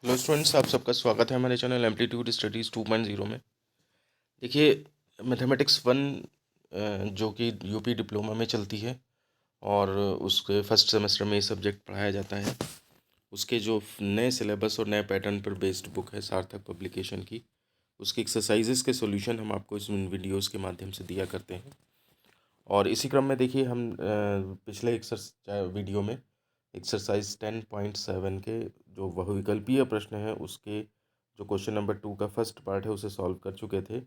Hello students, आप सबका स्वागत है हमारे चैनल एम्पलीट्यूड स्टडीज़ 2.0 में। देखिए, मैथमेटिक्स 1 जो कि यूपी डिप्लोमा में चलती है और उसके फर्स्ट सेमेस्टर में ये सब्जेक्ट पढ़ाया जाता है। उसके जो नए सिलेबस और नए पैटर्न पर बेस्ड बुक है सार्थक पब्लिकेशन की, उसकी एक्सरसाइजेस के सॉल्यूशन हम आपको इस वीडियोज़ के माध्यम से दिया करते हैं। और इसी क्रम में देखिए, हम पिछले वीडियो में एक्सरसाइज 10.7 के जो बहुविकल्पीय प्रश्न हैं उसके जो क्वेश्चन नंबर 2 का फर्स्ट पार्ट है उसे सॉल्व कर चुके थे।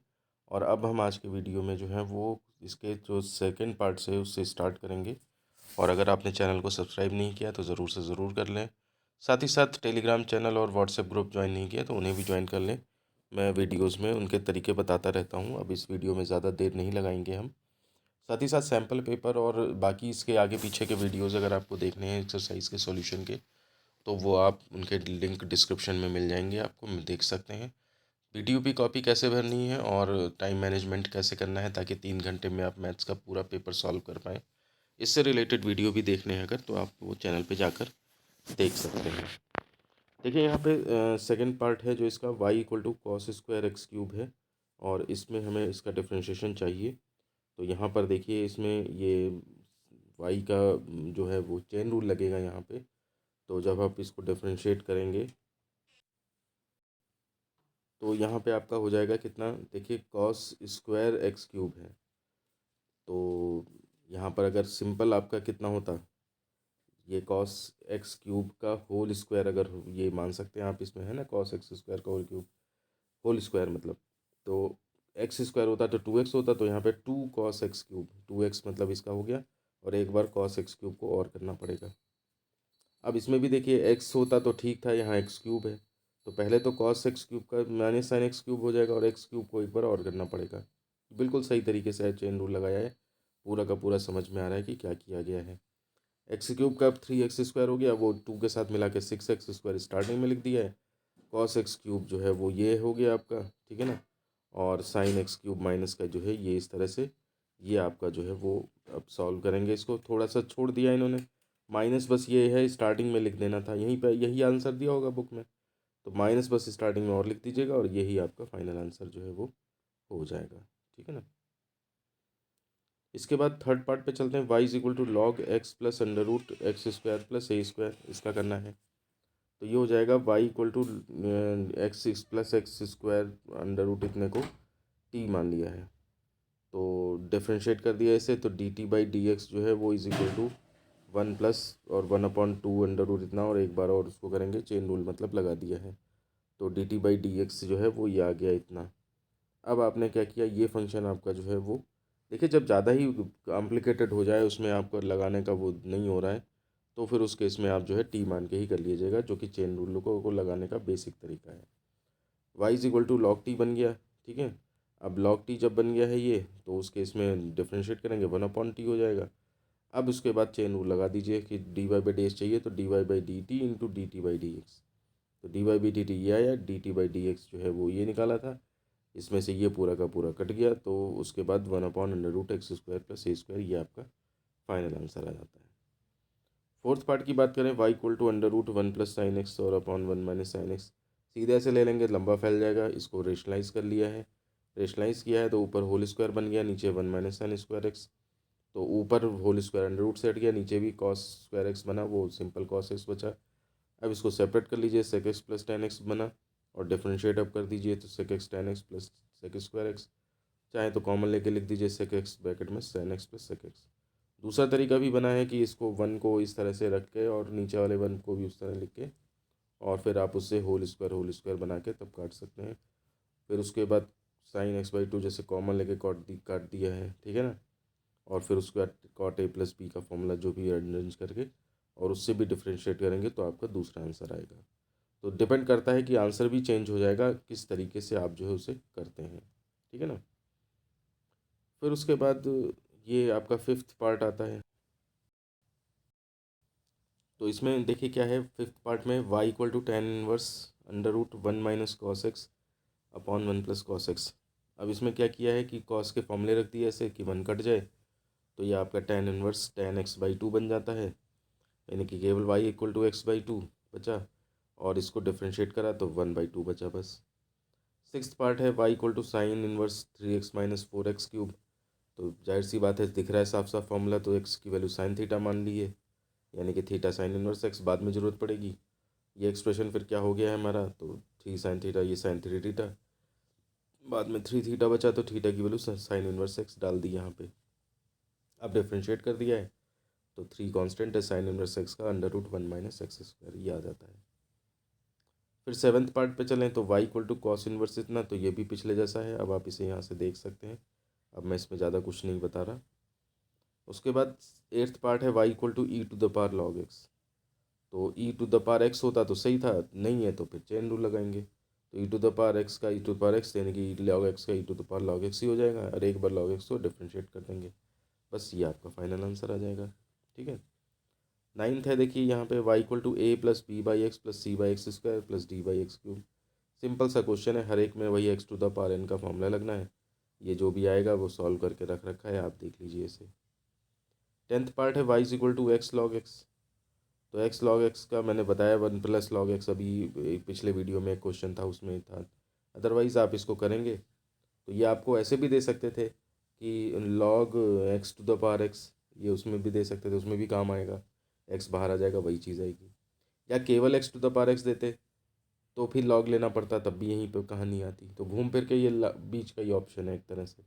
और अब हम आज के वीडियो में जो है वो इसके जो सेकंड पार्ट से उससे स्टार्ट करेंगे। और अगर आपने चैनल को सब्सक्राइब नहीं किया तो ज़रूर से ज़रूर कर लें। साथ ही साथ टेलीग्राम चैनल और व्हाट्सएप ग्रुप ज्वाइन नहीं किया तो उन्हें भी ज्वाइन कर लें। मैं वीडियोज़ में उनके तरीके बताता रहता हूँ। अब इस वीडियो में ज़्यादा देर नहीं लगाएंगे हम। साथ ही साथ सैम्पल पेपर और बाकी इसके आगे पीछे के वीडियोज़ अगर आपको देखने हैं एक्सरसाइज के सॉल्यूशन के, तो वो आप उनके लिंक डिस्क्रिप्शन में मिल जाएंगे, आपको देख सकते हैं। पीटीयूपी कॉपी कैसे भरनी है और टाइम मैनेजमेंट कैसे करना है ताकि 3 घंटे में आप मैथ्स का पूरा पेपर सॉल्व कर पाएँ, इससे रिलेटेड वीडियो भी देखने हैं अगर, तो आप वो चैनल पे जाकर देख सकते हैं। देखिए यहाँ पे सेकंड पार्ट है जो इसका y = cos² x³ है और इसमें हमें इसका डिफ्रेंशिएशन चाहिए। तो यहाँ पर देखिए, इसमें ये y का जो है वो चेन रूल लगेगा यहाँ पे। तो जब आप इसको डिफरेंशिएट करेंगे तो यहाँ पे आपका हो जाएगा कितना, देखिए cos² x³ है। तो यहाँ पर अगर सिंपल आपका कितना होता, ये cos x³ का होल स्क्वायर, अगर ये मान सकते हैं आप, इसमें है ना cos x² का होल स्क्वायर मतलब, तो x² होता तो 2x होता, तो यहाँ पे 2 cos x³, 2x मतलब इसका हो गया, और एक बार cos x³ को और करना पड़ेगा। अब इसमें भी देखिए x होता तो ठीक था, यहाँ x³ है, तो पहले तो cos x³ का माइनस साइन x³ हो जाएगा और x³ को एक बार और करना पड़ेगा। बिल्कुल सही तरीके से चेन रूल लगाया है, पूरा का पूरा समझ में आ रहा है कि क्या किया गया है। x³ का 3x² हो गया, वो 2 के साथ मिला के 6x² स्टार्टिंग में लिख दिया है। cos x³ जो है वो ये हो गया आपका, ठीक है ना। और साइन x³ माइनस का जो है ये इस तरह से, ये आपका जो है वो अब सॉल्व करेंगे। इसको थोड़ा सा छोड़ दिया इन्होंने, माइनस बस ये है स्टार्टिंग में लिख देना था, यहीं पर यही आंसर दिया होगा बुक में, तो माइनस बस स्टार्टिंग में और लिख दीजिएगा और यही आपका फाइनल आंसर जो है वो हो जाएगा, ठीक है ना। इसके बाद थर्ड पार्ट पे चलते हैं। y = log x + √x² + a², इसका करना है। तो ये हो जाएगा y = x + x² इतने को t मान लिया है, तो डिफ्रेंशिएट कर दिया इसे, तो dt/dx जो है वो = 1 प्लस और 1/2 इतना, और एक बार और उसको करेंगे चेन रूल मतलब लगा दिया है, तो dt/dx जो है वो ये आ गया इतना। अब आपने क्या किया, ये फंक्शन आपका जो है वो, देखिए जब ज़्यादा ही कॉम्प्लिकेटेड हो जाए, उसमें आपको लगाने का वो नहीं हो रहा है, तो फिर उस केस में आप जो है टी मान के ही कर लीजिएगा, जो कि चेन रूल को लगाने का बेसिक तरीका है। y = log t बन गया, ठीक है। अब log t जब बन गया है ये, तो उस केस में डिफ्रेंशिएट करेंगे 1/t हो जाएगा। अब उसके बाद चेन रूल लगा दीजिए कि dy/dx चाहिए, तो dy/dt × dt/dx, तो dy/dt ये आया, dt/dx जो है वो ये निकाला था, इसमें से ये पूरा का पूरा कट गया, तो उसके बाद 1/√x² + a² ये आपका फाइनल आंसर आ जाता है। फोर्थ पार्ट की बात करें, y = √1 + sin x और /1 - sin x, सीधे ऐसे ले लेंगे, लंबा फैल जाएगा। इसको रेशनलाइज कर लिया है, रेशनलाइज किया है, तो ऊपर होल स्क्वायर बन गया, नीचे 1 - sin² x, तो ऊपर होल स्क्वायर √ से हट गया, नीचे भी cos² x बना, वो सिंपल cos x बचा। अब इसको सेपरेट कर लीजिए, sec x + tan x बना, और डिफ्रेंशिएट अब कर दीजिए, तो sec x tan x + sec² x, चाहे तो कॉमन लेके लिख दीजिए sec x ब्रैकेट में sin x + sec x। दूसरा तरीका भी बना है कि इसको 1 को इस तरह से रख के और नीचे वाले 1 को भी उस तरह लिख के, और फिर आप उससे होल स्क्वायर बना के तब काट सकते हैं। फिर उसके बाद sin x/2 जैसे कॉमन लेके काट दिया है, ठीक है ना। और फिर उसके बाद cot a + b का फॉर्मूला जो भी अरेंज करके, और उससे भी डिफ्रेंशिएट करेंगे, तो आपका दूसरा आंसर आएगा। तो डिपेंड करता है कि आंसर भी चेंज हो जाएगा किस तरीके से आप जो है उसे करते हैं, ठीक है ना। फिर उसके बाद ये आपका फिफ्थ पार्ट आता है। तो इसमें देखिए क्या है, फिफ्थ पार्ट में y = tan−1 √1 - cos x / 1 + cos x। अब इसमें क्या किया है कि cos के फॉर्मूले रख दिए ऐसे कि 1 कट जाए, तो ये आपका tan−1 tan x/2 बन जाता है, यानी कि केवल y = x/2 बचा। और इसको डिफ्रेंशिएट करा तो 1/2 बचा बस। सिक्स्थ पार्ट है y equal to sine inverse 3x minus 4x cube. तो जाहिर सी बात है, दिख रहा है साफ साफ फॉर्मूला, तो x की वैल्यू साइन थीटा मान ली है, यानी कि थीटा साइन इनवर्स x बाद में ज़रूरत पड़ेगी। ये एक्सप्रेशन फिर क्या हो गया है हमारा, तो 3 साइन थीटा, ये साइन 3 थीटा, बाद में 3 थीटा बचा, तो थीटा की वैल्यू साइन इनवर्स x डाल दी यहाँ पे। अब डिफ्रेंशिएट कर दिया है तो 3 कांस्टेंट है साइन इनवर्स x का √1 माइनस एक्स स्क्वायर, ये आ जाता है। फिर सेवन्थ पार्ट पे चलें तो y equal to cos inverse इतना, तो ये भी पिछले जैसा है, अब आप इसे यहाँ से देख सकते हैं। अब मैं इसमें ज़्यादा कुछ नहीं बता रहा। उसके बाद एट्थ पार्ट है y equal to e to the power log x। तो e to the power x होता तो सही था, नहीं है तो फिर चेन रूल लगाएंगे। तो e to the power x का e to the power x, यानी कि लॉग x का e to the power log x ही हो जाएगा, और एक बार लॉग x को डिफ्रेंशिएट कर देंगे, बस ये आपका फाइनल आंसर आ जाएगा। ठीक है। नाइन्थ है, देखिए यहाँ पे y equal to a plus b by x plus c by x square plus d by x cube. Simple सा क्वेश्चन है, हर एक में वही x to the power n का फॉर्मूला लगना है। ये जो भी आएगा वो सॉल्व करके रख रखा है, आप देख लीजिए इसे। टेंथ पार्ट है y is equal to x log x. तो एक्स लॉग एक्स का मैंने बताया 1 प्लस लॉग एक्स, अभी पिछले वीडियो में एक क्वेश्चन था उसमें था। अदरवाइज़ आप इसको करेंगे तो ये आपको ऐसे भी दे सकते थे कि log x to the power x, ये उसमें भी दे सकते थे, उसमें भी काम आएगा, एक्स बाहर आ जाएगा, वही चीज़ आएगी। या केवल x to the power x देते तो फिर लॉग लेना पड़ता, तब भी यहीं पर कहानी आती। तो घूम फिर के ये बीच का ही ऑप्शन है एक तरह से।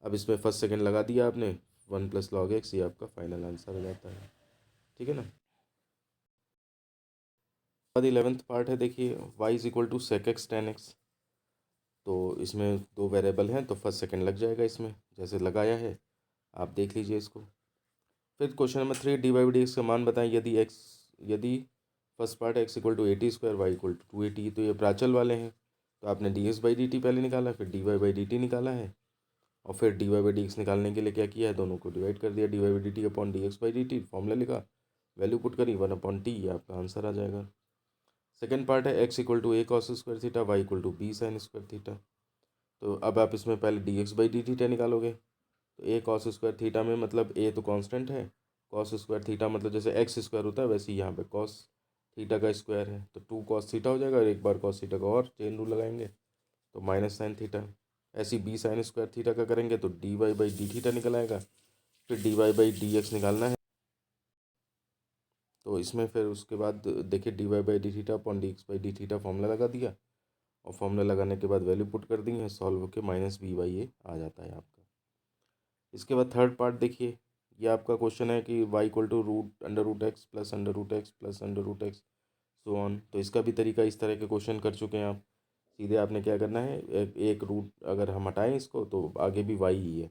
अब इसमें फर्स्ट सेकंड लगा दिया आपने, 1 प्लस लॉग एक्स, ये आपका फाइनल आंसर हो जाता है। ठीक है ना। बाद 11th पार्ट है, देखिए y is equal to sec x tan x. तो इसमें दो वेरिएबल हैं तो फर्स्ट सेकंड लग जाएगा इसमें, जैसे लगाया है आप देख लीजिए इसको। फिर question number 3, d y by d x का मान बताएं यदि first part x equal to 80 square y equal to 280। तो ये प्राचल वाले हैं, तो आपने d x by d t पहले निकाला, फिर d y by d t निकाला है, और फिर d y by d x निकालने के लिए क्या किया है, दोनों को डिवाइड कर दिया, d y by d t upon d x by d t, formula लिखा, वैल्यू पुट करी 1/t, ये आपका आंसर आ जाएगा। सेकेंड पार्ट है x equal to a cos square theta y equal to b sine square theta. तो अब आप इसमें पहले d x by d theta निकालोगे, तो ए कॉस स्क्वायर थीटा में मतलब ए तो कांस्टेंट है, कॉस स्क्वायर थीटा मतलब जैसे एक्स स्क्वायर होता है वैसे ही यहाँ पे कॉस थीटा का स्क्वायर है, तो 2 कॉस थीटा हो जाएगा, और एक बार कॉस थीटा का और चेन रूल लगाएंगे तो माइनस साइन थीटा। ऐसे ही बी साइन स्क्वायर थीटा का करेंगे तो d y by d theta निकल आएगा, फिर d y by d x निकालना है। तो इसमें फिर उसके बाद देखिए d y by d theta upon d x by d theta formula लगा दिया, और फॉर्मूला लगाने के बाद वैल्यू पुट कर दी है, सॉल्व होकर माइनस बी बाई ए आ जाता है आपका। इसके बाद थर्ड पार्ट देखिए, ये आपका क्वेश्चन है कि y equal to root under root x plus under root x plus under root x so on. तो इसका भी तरीका, इस तरह के क्वेश्चन कर चुके हैं आप। सीधे आपने क्या करना है, एक रूट अगर हम हटाएं इसको तो आगे भी y ही है,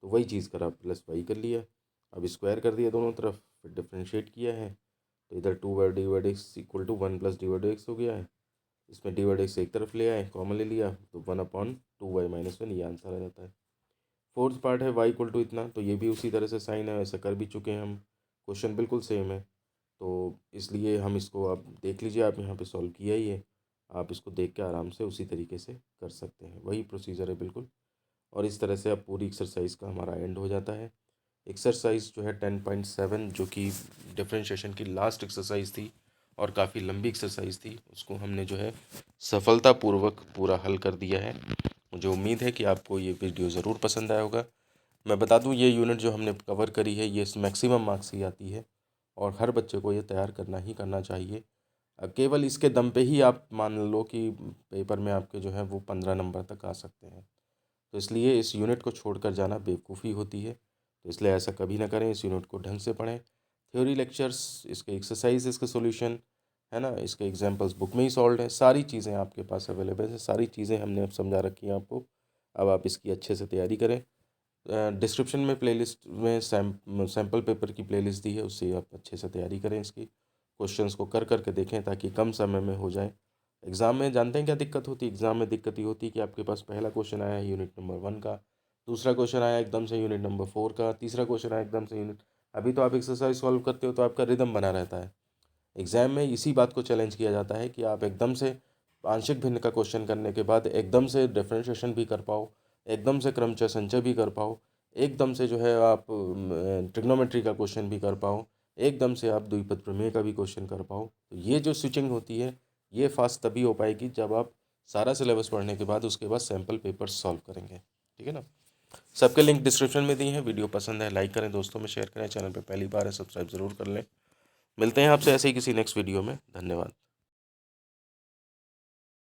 तो वही चीज़ करा, प्लस y कर लिया, अब स्क्वायर कर दिया दोनों तरफ, फिर डिफ्रेंशिएट किया है, तो इधर 2 d y x equal to 1 plus d y x हो गया है। इसमें डी वाई एक्स एक तरफ ले आए, कॉमन ले लिया, तो 1/2y माइनस 1, ये आंसर आ जाता है। फोर्थ पार्ट है y इक्वल टू इतना, तो ये भी उसी तरह से साइन है, ऐसा कर भी चुके हैं हम, क्वेश्चन बिल्कुल सेम है, तो इसलिए हम इसको आप देख लीजिए, आप यहाँ पे सॉल्व किया ही है, आप इसको देख के आराम से उसी तरीके से कर सकते हैं, वही प्रोसीजर है बिल्कुल। और इस तरह से अब पूरी एक्सरसाइज का हमारा एंड हो जाता है। एक्सरसाइज जो है 10.7, जो कि डिफ्रेंशिएशन की लास्ट एक्सरसाइज थी और काफ़ी लंबी एक्सरसाइज थी, उसको हमने जो है सफलतापूर्वक पूरा हल कर दिया है। मुझे उम्मीद है कि आपको ये वीडियो ज़रूर पसंद आया होगा। मैं बता दूं, ये यूनिट जो हमने कवर करी है ये मैक्सिमम मार्क्स ही आती है, और हर बच्चे को ये तैयार करना ही करना चाहिए। केवल इसके दम पे ही आप मान लो कि पेपर में आपके जो है वो 15 नंबर तक आ सकते हैं, तो इसलिए इस यूनिट को छोड़कर जाना बेवकूफ़ी होती है। तो इसलिए ऐसा कभी ना करें, इस यूनिट को ढंग से पढ़ें। थ्योरी लेक्चर्स, इसके एक्सरसाइज, इसके सॉल्यूशन है ना, इसके एग्जांपल्स बुक में ही सॉल्व है, सारी चीज़ें आपके पास अवेलेबल है, सारी चीज़ें हमने अब समझा रखी हैं आपको। अब आप इसकी अच्छे से तैयारी करें। डिस्क्रिप्शन में प्लेलिस्ट में सैम्पल पेपर की प्लेलिस्ट दी है, उससे आप अच्छे से तैयारी करें, इसकी क्वेश्चंस को कर कर के देखें ताकि कम समय में हो जाए। एग्ज़ाम में जानते हैं क्या दिक्कत होती है, एग्ज़ाम में दिक्कत ही होती है कि आपके पास पहला क्वेश्चन आया है यूनिट नंबर 1 का, दूसरा क्वेश्चन आया एकदम से यूनिट नंबर 4 का, तीसरा क्वेश्चन आया एकदम से यूनिट, अभी तो आप एक्सरसाइज सॉल्व करते हो तो आपका रिदम बना रहता है। एग्ज़ाम में इसी बात को चैलेंज किया जाता है कि आप एकदम से आंशिक भिन्न का क्वेश्चन करने के बाद एकदम से डिफरेंशिएशन भी कर पाओ, एकदम से क्रमचय संचय भी कर पाओ, एकदम से जो है आप ट्रिग्नोमेट्री का क्वेश्चन भी कर पाओ, एकदम से आप द्विपद प्रमेय का भी क्वेश्चन कर पाओ। तो ये जो स्विचिंग होती है ये फास्ट तभी हो पाएगी जब आप सारा सिलेबस पढ़ने के बाद उसके बाद सैम्पल पेपर सॉल्व करेंगे, ठीक है ना। सबके लिंक डिस्क्रिप्शन में दिए हैं। वीडियो पसंद है लाइक करें, दोस्तों में शेयर करें, चैनल पे पहली बार है सब्सक्राइब ज़रूर कर लें। मिलते हैं आपसे ऐसे ही किसी नेक्स्ट वीडियो में। धन्यवाद।